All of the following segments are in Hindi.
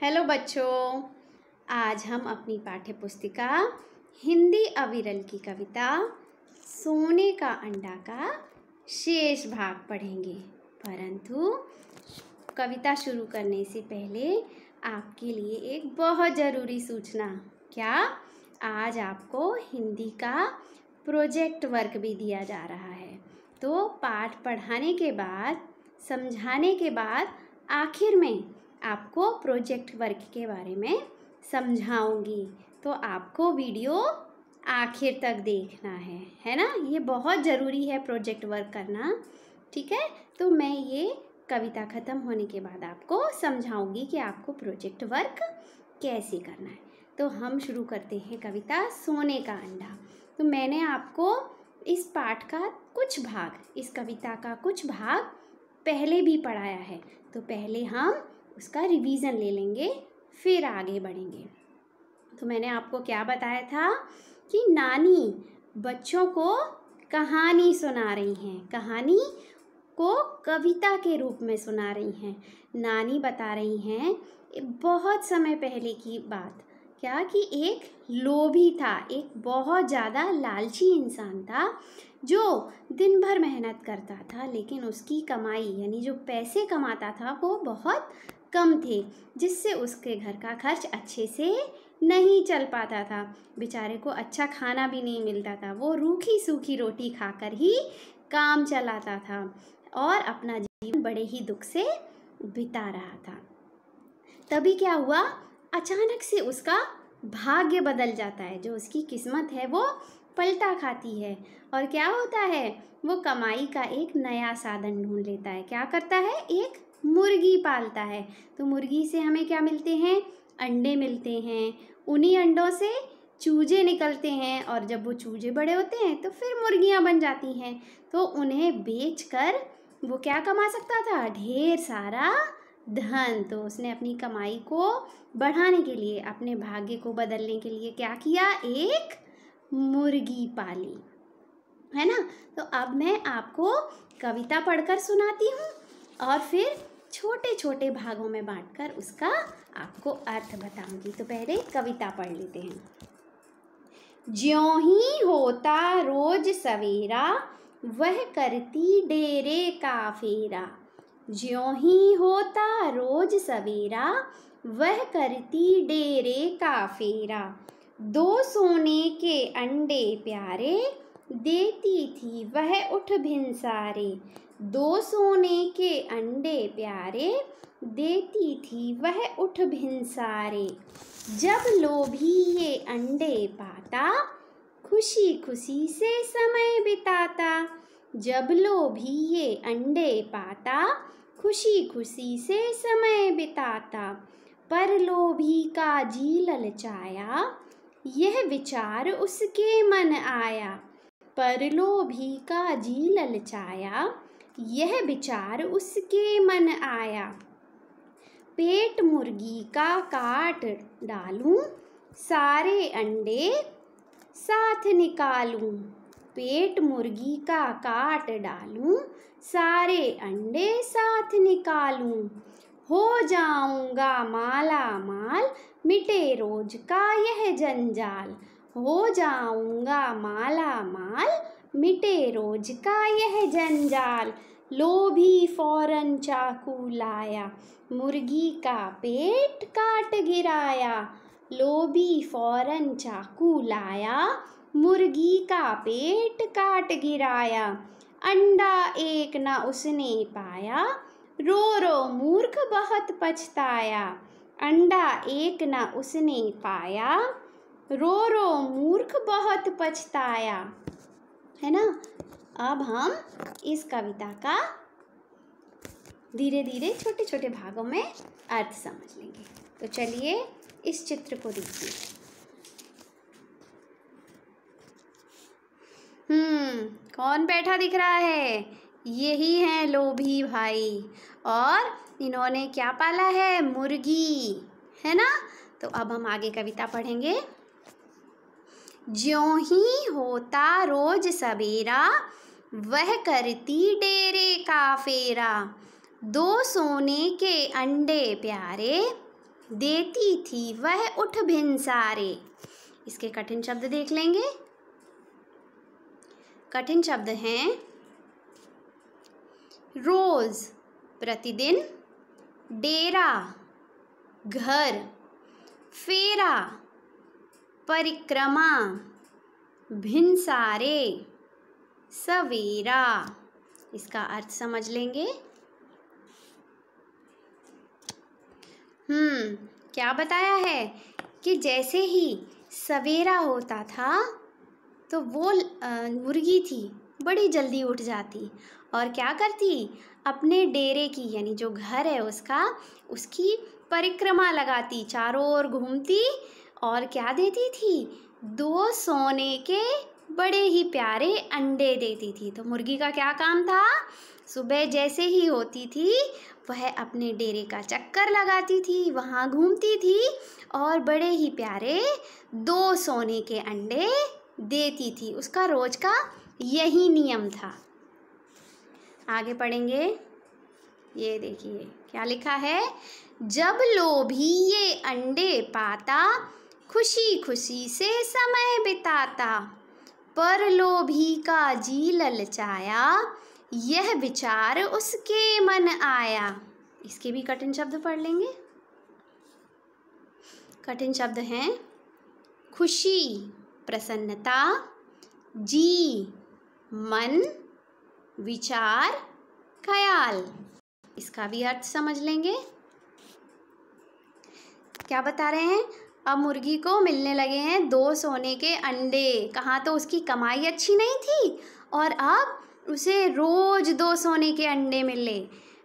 हेलो बच्चों, आज हम अपनी पाठ्य पुस्तिका हिंदी अविरल की कविता सोने का अंडा का शेष भाग पढ़ेंगे। परंतु कविता शुरू करने से पहले आपके लिए एक बहुत ज़रूरी सूचना। क्या आज आपको हिंदी का प्रोजेक्ट वर्क भी दिया जा रहा है। तो पाठ पढ़ाने के बाद, समझाने के बाद आखिर में आपको प्रोजेक्ट वर्क के बारे में समझाऊंगी। तो आपको वीडियो आखिर तक देखना है ना। ये बहुत ज़रूरी है प्रोजेक्ट वर्क करना, ठीक है। तो मैं ये कविता ख़त्म होने के बाद आपको समझाऊंगी कि आपको प्रोजेक्ट वर्क कैसे करना है। तो हम शुरू करते हैं कविता सोने का अंडा। तो मैंने आपको इस पाठ का कुछ भाग, इस कविता का कुछ भाग पहले भी पढ़ाया है। तो पहले हम उसका रिवीजन ले लेंगे, फिर आगे बढ़ेंगे। तो मैंने आपको क्या बताया था कि नानी बच्चों को कहानी सुना रही हैं, कहानी को कविता के रूप में सुना रही हैं। नानी बता रही हैं बहुत समय पहले की बात, क्या कि एक लोभी था, एक बहुत ज़्यादा लालची इंसान था जो दिन भर मेहनत करता था, लेकिन उसकी कमाई यानी जो पैसे कमाता था वो बहुत कम थे, जिससे उसके घर का खर्च अच्छे से नहीं चल पाता था। बेचारे को अच्छा खाना भी नहीं मिलता था, वो रूखी सूखी रोटी खाकर ही काम चलाता था और अपना जीवन बड़े ही दुख से बिता रहा था। तभी क्या हुआ, अचानक से उसका भाग्य बदल जाता है, जो उसकी किस्मत है वो पलटा खाती है। और क्या होता है, वो कमाई का एक नया साधन ढूंढ लेता है। क्या करता है, एक मुर्गी पालता है। तो मुर्गी से हमें क्या मिलते हैं, अंडे मिलते हैं। उन्हीं अंडों से चूजे निकलते हैं और जब वो चूजे बड़े होते हैं तो फिर मुर्गियां बन जाती हैं। तो उन्हें बेचकर वो क्या कमा सकता था, ढेर सारा धन। तो उसने अपनी कमाई को बढ़ाने के लिए, अपने भाग्य को बदलने के लिए क्या किया, एक मुर्गी पाली, है ना। तो अब मैं आपको कविता पढ़कर सुनाती हूँ और फिर छोटे छोटे भागों में बांटकर उसका आपको अर्थ बताऊंगी। तो पहले कविता पढ़ लेते हैं। ज्यों ही होता रोज सवेरा, वह करती डेरे का फेरा। ज्यों ही होता रोज सवेरा, वह करती डेरे का फेरा। 2 सोने के अंडे प्यारे, देती थी वह उठ भिनसारे। 2 सोने के अंडे प्यारे, देती थी वह उठ भिनसारे। जब लोभी ये अंडे पाता, खुशी खुशी से समय बिताता। जब लोभी ये अंडे पाता, खुशी खुशी से समय बिताता। पर लोभी का जी ललचाया, यह विचार उसके मन आया। पर लोभी का जी ललचाया, यह विचार उसके मन आया। पेट मुर्गी का काट डालूं, सारे अंडे साथ निकालूं। पेट मुर्गी का काट डालूं, सारे अंडे साथ निकालूं। हो जाऊंगा माला माल, मिटे रोज का यह जंजाल। हो जाऊंगा माला माल, मिटे रोज का यह जंजाल। लोभी फौरन चाकू लाया, मुर्गी का पेट काट गिराया। लोभी फौरन चाकू लाया, मुर्गी का पेट काट गिराया। अंडा एक न उसने पाया, रो रो मूर्ख बहुत पछताया। अंडा एक न उसने पाया, रो रो मूर्ख बहुत पछताया, है ना। अब हम इस कविता का धीरे धीरे छोटे छोटे भागों में अर्थ समझ लेंगे। तो चलिए इस चित्र को देखिए। कौन बैठा दिख रहा है, यही है लोभी भाई। और इन्होंने क्या पाला है, मुर्गी, है ना। तो अब हम आगे कविता पढ़ेंगे। ज्यों ही होता रोज सवेरा, वह करती डेरे का फेरा। 2 सोने के अंडे प्यारे, देती थी वह उठ भिनसारे। इसके कठिन शब्द देख लेंगे। कठिन शब्द हैं रोज प्रतिदिन, डेरा घर, फेरा परिक्रमा, भिनसारे, सवेरा। इसका अर्थ समझ लेंगे। क्या बताया है कि जैसे ही सवेरा होता था तो वो मुर्गी थी बड़ी जल्दी उठ जाती और क्या करती, अपने डेरे की यानी जो घर है उसकी परिक्रमा लगाती, चारों ओर घूमती और क्या देती थी, 2 सोने के बड़े ही प्यारे अंडे देती थी। तो मुर्गी का क्या काम था, सुबह जैसे ही होती थी वह अपने डेरे का चक्कर लगाती थी, वहाँ घूमती थी और बड़े ही प्यारे 2 सोने के अंडे देती थी। उसका रोज का यही नियम था। आगे पढ़ेंगे। ये देखिए क्या लिखा है, जब लोभी ये अंडे पाता, खुशी खुशी से समय बिताता, पर लोभी का जी ललचाया, यह विचार उसके मन आया। इसके भी कठिन शब्द पढ़ लेंगे। कठिन शब्द हैं खुशी प्रसन्नता, जी मन, विचार ख्याल। इसका भी अर्थ समझ लेंगे। क्या बता रहे हैं, अब मुर्गी को मिलने लगे हैं 2 सोने के अंडे। कहाँ तो उसकी कमाई अच्छी नहीं थी और अब उसे रोज 2 सोने के अंडे मिले,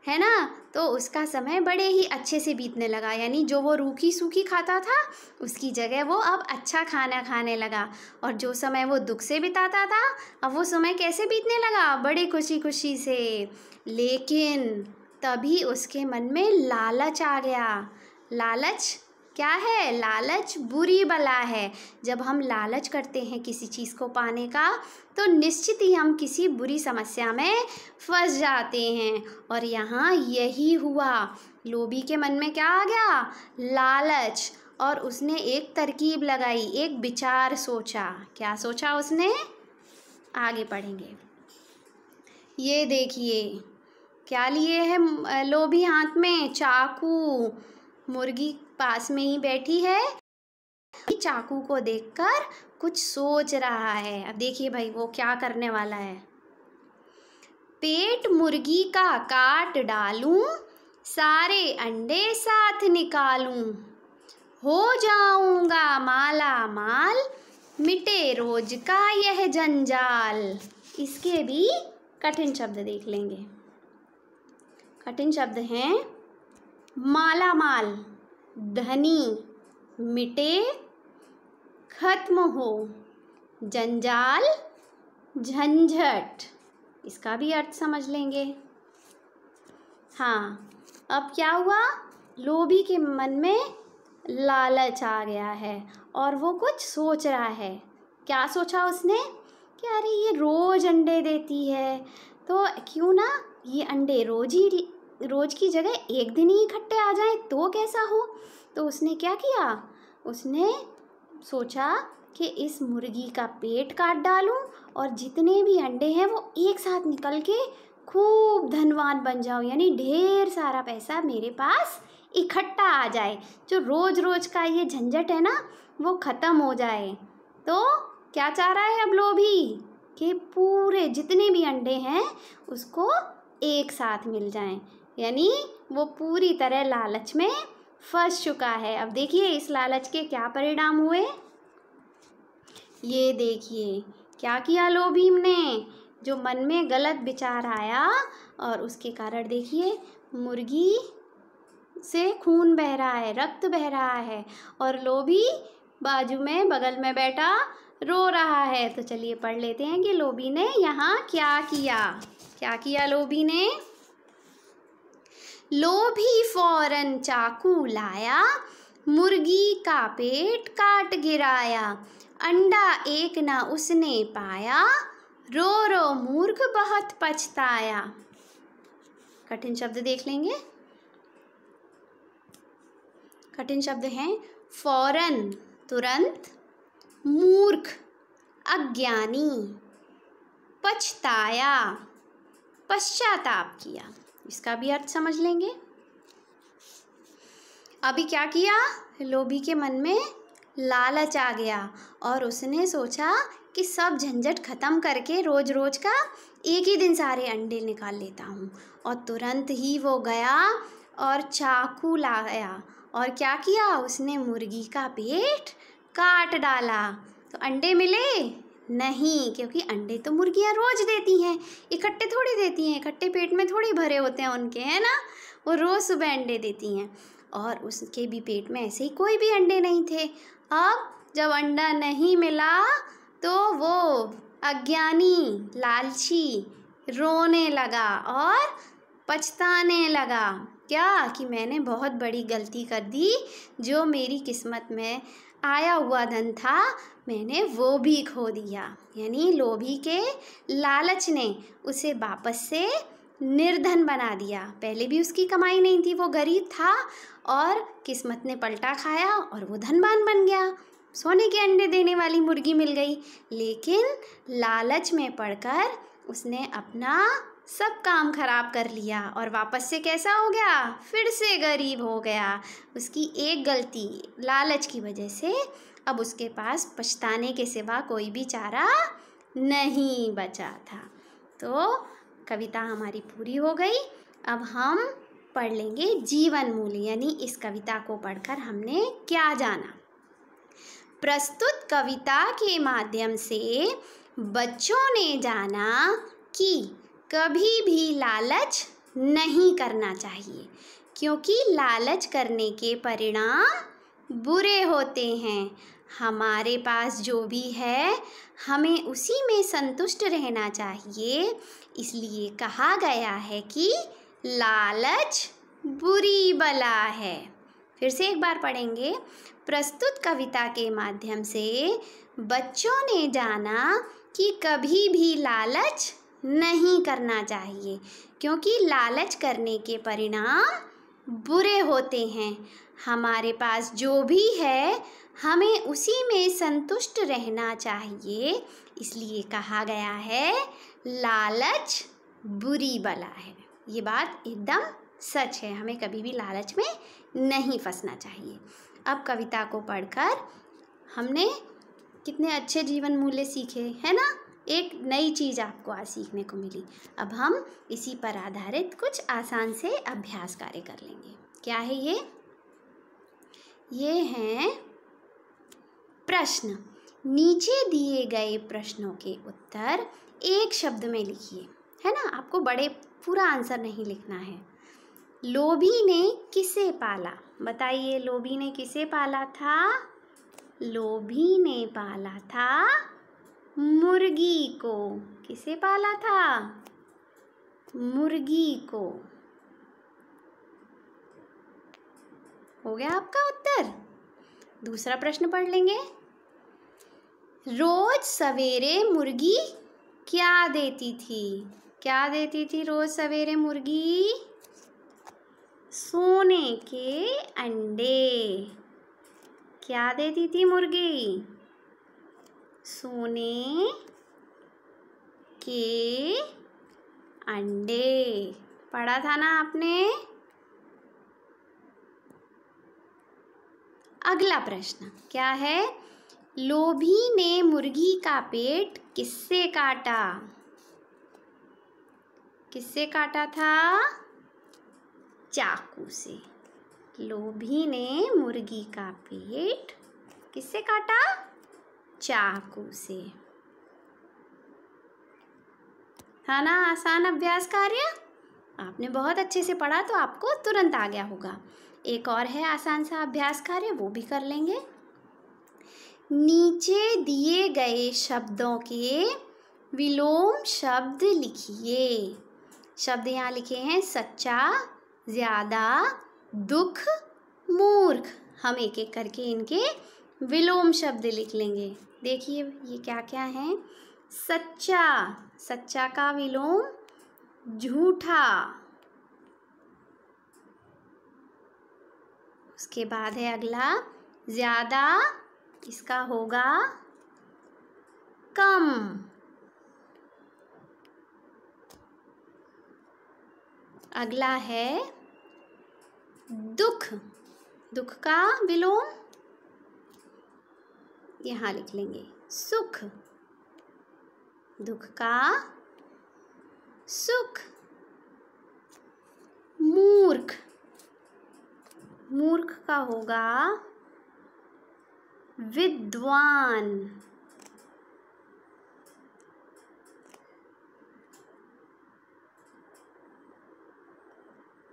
है ना। तो उसका समय बड़े ही अच्छे से बीतने लगा, यानी जो वो रूखी सूखी खाता था उसकी जगह वो अब अच्छा खाना खाने लगा। और जो समय वो दुख से बिताता था अब वो समय कैसे बीतने लगा, बड़ी खुशी खुशी से। लेकिन तभी उसके मन में लालच आ गया। लालच क्या है, लालच बुरी बला है। जब हम लालच करते हैं किसी चीज़ को पाने का तो निश्चित ही हम किसी बुरी समस्या में फंस जाते हैं। और यहाँ यही हुआ, लोभी के मन में क्या आ गया, लालच। और उसने एक तरकीब लगाई, एक विचार सोचा। क्या सोचा उसने, आगे पढ़ेंगे। ये देखिए क्या लिए है लोभी हाथ में, चाकू। मुर्गी पास में ही बैठी है, चाकू को देखकर कुछ सोच रहा है। अब देखिए भाई वो क्या करने वाला है। पेट मुर्गी का काट डालूं, सारे अंडे साथ निकालूं, हो जाऊंगा माला माल, मिटे रोज का यह जंजाल। इसके भी कठिन शब्द देख लेंगे। कठिन शब्द हैं माला माल, धनी, मिटे, खत्म हो, जंजाल, झंझट। इसका भी अर्थ समझ लेंगे। हाँ, अब क्या हुआ, लोभी के मन में लालच आ गया है और वो कुछ सोच रहा है। क्या सोचा उसने कि अरे ये रोज अंडे देती है तो क्यों ना ये अंडे रोज की जगह एक दिन ही इकट्ठे आ जाएं तो कैसा हो। तो उसने क्या किया, उसने सोचा कि इस मुर्गी का पेट काट डालूं और जितने भी अंडे हैं वो एक साथ निकल के खूब धनवान बन जाऊं, यानी ढेर सारा पैसा मेरे पास इकट्ठा आ जाए, जो रोज रोज का ये झंझट है ना वो ख़त्म हो जाए। तो क्या चाह रहा है अब लोभी, कि पूरे जितने भी अंडे हैं उसको एक साथ मिल जाएं, यानी वो पूरी तरह लालच में फंस चुका है। अब देखिए इस लालच के क्या परिणाम हुए। ये देखिए क्या किया लोभी ने, जो मन में गलत विचार आया और उसके कारण देखिए मुर्गी से खून बह रहा है, रक्त बह रहा है और लोभी बाजू में बगल में बैठा रो रहा है। तो चलिए पढ़ लेते हैं कि लोभी ने यहाँ क्या किया। क्या किया लोभी ने, लोभी फौरन चाकू लाया, मुर्गी का पेट काट गिराया, अंडा एक ना उसने पाया, रो रो मूर्ख बहुत पछताया। कठिन शब्द देख लेंगे। कठिन शब्द हैं फौरन तुरंत, मूर्ख अज्ञानी, पछताया पश्चाताप किया। इसका भी अर्थ समझ लेंगे। अभी क्या किया, लोभी के मन में लालच आ गया और उसने सोचा कि सब झंझट ख़त्म करके रोज रोज का एक ही दिन सारे अंडे निकाल लेता हूँ। और तुरंत ही वो गया और चाकू लाया और क्या किया, उसने मुर्गी का पेट काट डाला। तो अंडे मिले नहीं, क्योंकि अंडे तो मुर्गियाँ रोज देती हैं, इकट्ठे थोड़ी देती हैं, इकट्ठे पेट में थोड़ी भरे होते हैं उनके, है ना। वो रोज़ सुबह अंडे देती हैं और उसके भी पेट में ऐसे ही कोई भी अंडे नहीं थे। अब जब अंडा नहीं मिला तो वो अज्ञानी लालची रोने लगा और पछताने लगा, क्या कि मैंने बहुत बड़ी गलती कर दी, जो मेरी किस्मत में आया हुआ धन था मैंने वो भी खो दिया। यानी लोभी के लालच ने उसे वापस से निर्धन बना दिया। पहले भी उसकी कमाई नहीं थी, वो गरीब था और किस्मत ने पलटा खाया और वो धनवान बन गया। सोने के अंडे देने वाली मुर्गी मिल गई, लेकिन लालच में पड़कर उसने अपना सब काम खराब कर लिया और वापस से कैसा हो गया, फिर से गरीब हो गया। उसकी एक गलती लालच की वजह से अब उसके पास पछताने के सिवा कोई भी चारा नहीं बचा था। तो कविता हमारी पूरी हो गई। अब हम पढ़ लेंगे जीवन मूल्य, यानी इस कविता को पढ़कर हमने क्या जाना। प्रस्तुत कविता के माध्यम से बच्चों ने जाना कि कभी भी लालच नहीं करना चाहिए, क्योंकि लालच करने के परिणाम बुरे होते हैं। हमारे पास जो भी है हमें उसी में संतुष्ट रहना चाहिए। इसलिए कहा गया है कि लालच बुरी बला है। फिर से एक बार पढ़ेंगे। प्रस्तुत कविता के माध्यम से बच्चों ने जाना कि कभी भी लालच नहीं करना चाहिए, क्योंकि लालच करने के परिणाम बुरे होते हैं। हमारे पास जो भी है हमें उसी में संतुष्ट रहना चाहिए। इसलिए कहा गया है लालच बुरी बला है। ये बात एकदम सच है, हमें कभी भी लालच में नहीं फंसना चाहिए। अब कविता को पढ़कर हमने कितने अच्छे जीवन मूल्य सीखे, है ना। एक नई चीज़ आपको आज सीखने को मिली। अब हम इसी पर आधारित कुछ आसान से अभ्यास कार्य कर लेंगे। क्या है ये? ये हैं प्रश्न। नीचे दिए गए प्रश्नों के उत्तर एक शब्द में लिखिए, है ना। आपको बड़े पूरा आंसर नहीं लिखना है। लोभी ने किसे पाला? बताइए, लोभी ने किसे पाला था? लोभी ने पाला था मुर्गी को। किसे पाला था? मुर्गी को। हो गया आपका उत्तर। दूसरा प्रश्न पढ़ लेंगे। रोज सवेरे मुर्गी क्या देती थी? क्या देती थी रोज सवेरे मुर्गी? सोने के अंडे। क्या देती थी मुर्गी? सोने के अंडे। पढ़ा था ना आपने। अगला प्रश्न क्या है? लोभी ने मुर्गी का पेट किससे काटा? किससे काटा था? चाकू से। लोभी ने मुर्गी का पेट किससे काटा? चाकू से। था ना आसान अभ्यास कार्य? आपने बहुत अच्छे से पढ़ा तो आपको तुरंत आ गया होगा। एक और है आसान सा अभ्यास कार्य, वो भी कर लेंगे। नीचे दिए गए शब्दों के विलोम शब्द लिखिए। शब्द यहाँ लिखे हैं सच्चा, ज़्यादा, दुख, मूर्ख। हम एक एक करके इनके विलोम शब्द लिख लेंगे। देखिए ये क्या क्या हैं। सच्चा, सच्चा का विलोम झूठा। उसके बाद है अगला ज़्यादा, इसका होगा कम। अगला है दुख, दुख का विलोम यहाँ लिख लेंगे सुख, दुख का सुख। मूर्ख, मूर्ख का होगा विद्वान।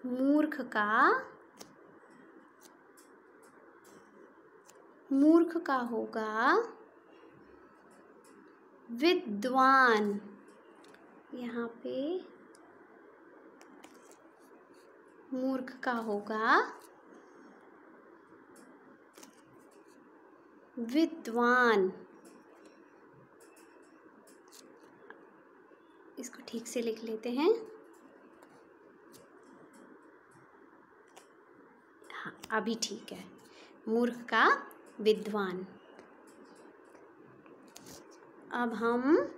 मूर्ख का होगा विद्वान। यहाँ पे मूर्ख का होगा विद्वान। इसको ठीक से लिख लेते हैं। हाँ, अभी ठीक है। मूर्ख का विद्वान। अब हम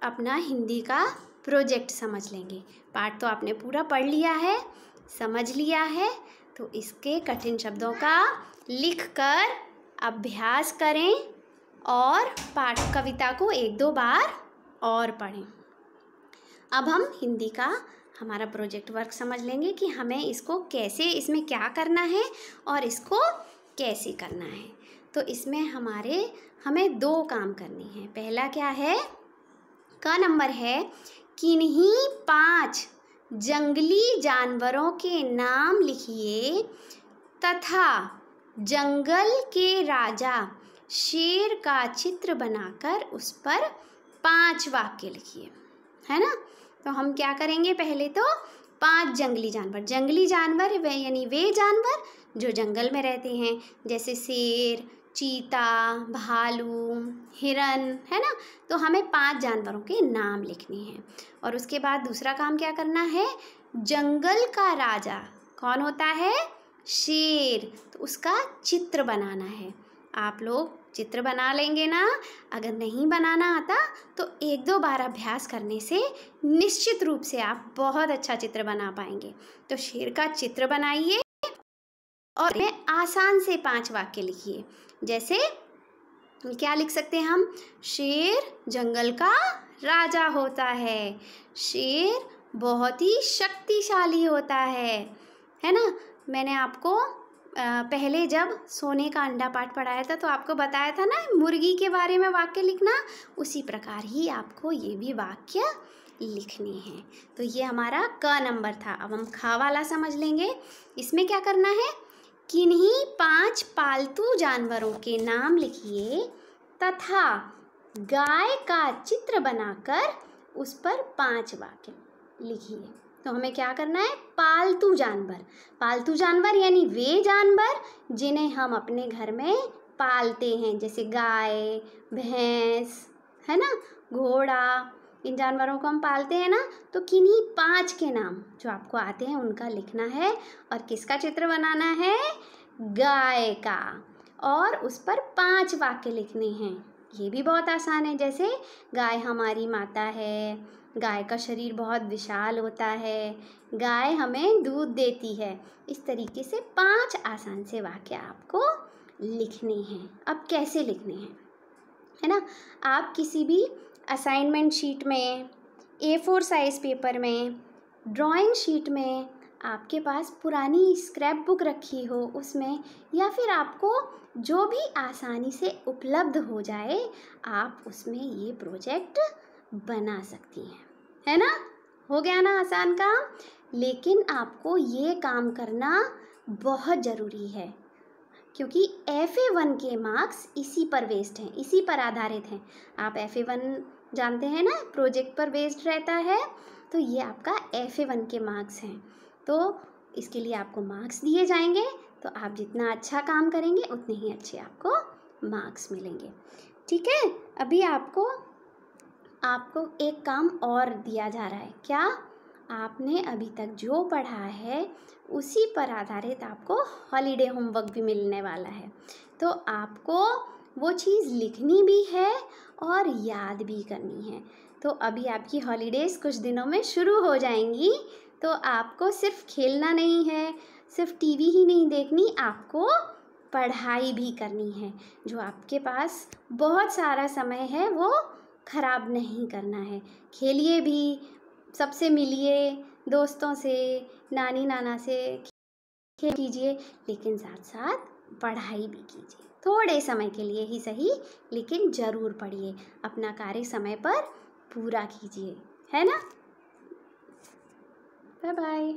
अपना हिंदी का प्रोजेक्ट समझ लेंगे। पाठ तो आपने पूरा पढ़ लिया है, समझ लिया है, तो इसके कठिन शब्दों का लिखकर अभ्यास करें और पाठ कविता को 1-2 बार और पढ़ें। अब हम हिंदी का हमारा प्रोजेक्ट वर्क समझ लेंगे कि हमें इसको कैसे, इसमें क्या करना है और इसको कैसे करना है। तो इसमें हमें 2 काम करने हैं। पहला क्या है, का नंबर है किन्हीं 5 जंगली जानवरों के नाम लिखिए तथा जंगल के राजा शेर का चित्र बनाकर उस पर 5 वाक्य लिखिए, है ना। तो हम क्या करेंगे, पहले तो 5 जंगली जानवर यानी वे जानवर जो जंगल में रहते हैं, जैसे शेर, चीता, भालू, हिरन, है ना। तो हमें 5 जानवरों के नाम लिखने हैं। और उसके बाद दूसरा काम क्या करना है, जंगल का राजा कौन होता है, शेर, तो उसका चित्र बनाना है। आप लोग चित्र बना लेंगे ना। अगर नहीं बनाना आता तो 1-2 बार अभ्यास करने से निश्चित रूप से आप बहुत अच्छा चित्र बना पाएंगे। तो शेर का चित्र बनाइए और आसान से 5 वाक्य लिखिए। जैसे क्या लिख सकते हैं हम, शेर जंगल का राजा होता है, शेर बहुत ही शक्तिशाली होता है ना। मैंने आपको पहले जब सोने का अंडा पाठ पढ़ाया था तो आपको बताया था ना मुर्गी के बारे में वाक्य लिखना, उसी प्रकार ही आपको ये भी वाक्य लिखने हैं। तो ये हमारा क नंबर था। अब हम ख वाला समझ लेंगे। इसमें क्या करना है, किन्हीं 5 पालतू जानवरों के नाम लिखिए तथा गाय का चित्र बनाकर उस पर 5 वाक्य लिखिए। तो हमें क्या करना है, पालतू जानवर यानी वे जानवर जिन्हें हम अपने घर में पालते हैं, जैसे गाय, भैंस, है ना, घोड़ा, इन जानवरों को हम पालते हैं ना। तो किन्हीं 5 के नाम जो आपको आते हैं उनका लिखना है और किसका चित्र बनाना है, गाय का, और उस पर 5 वाक्य लिखने हैं। ये भी बहुत आसान है। जैसे गाय हमारी माता है, गाय का शरीर बहुत विशाल होता है, गाय हमें दूध देती है। इस तरीके से 5 आसान से वाक्य आपको लिखने हैं। अब कैसे लिखने हैं, है ना। आप किसी भी असाइनमेंट शीट में, A4 साइज़ पेपर में, ड्राइंग शीट में, आपके पास पुरानी स्क्रैप बुक रखी हो उसमें, या फिर आपको जो भी आसानी से उपलब्ध हो जाए आप उसमें ये प्रोजेक्ट बना सकती हैं, है ना। हो गया ना आसान काम। लेकिन आपको ये काम करना बहुत ज़रूरी है क्योंकि FA1 के मार्क्स इसी पर बेस्ड हैं, इसी पर आधारित हैं। आप FA1 जानते हैं ना, प्रोजेक्ट पर बेस्ड रहता है। तो ये आपका FA1 के मार्क्स हैं। तो इसके लिए आपको मार्क्स दिए जाएंगे। तो आप जितना अच्छा काम करेंगे उतने ही अच्छे आपको मार्क्स मिलेंगे, ठीक है। अभी आपको एक काम और दिया जा रहा है। क्या, आपने अभी तक जो पढ़ा है उसी पर आधारित आपको हॉलीडे होमवर्क भी मिलने वाला है। तो आपको वो चीज़ लिखनी भी है और याद भी करनी है। तो अभी आपकी हॉलीडेज़ कुछ दिनों में शुरू हो जाएंगी, तो आपको सिर्फ खेलना नहीं है, सिर्फ टीवी ही नहीं देखनी, आपको पढ़ाई भी करनी है। जो आपके पास बहुत सारा समय है वो ख़राब नहीं करना है। खेलिए भी, सबसे मिलिए, दोस्तों से, नानी नाना से खेल कीजिए, लेकिन साथ साथ पढ़ाई भी कीजिए। थोड़े समय के लिए ही सही, लेकिन ज़रूर पढ़िए। अपना कार्य समय पर पूरा कीजिए, है ना। Bye bye.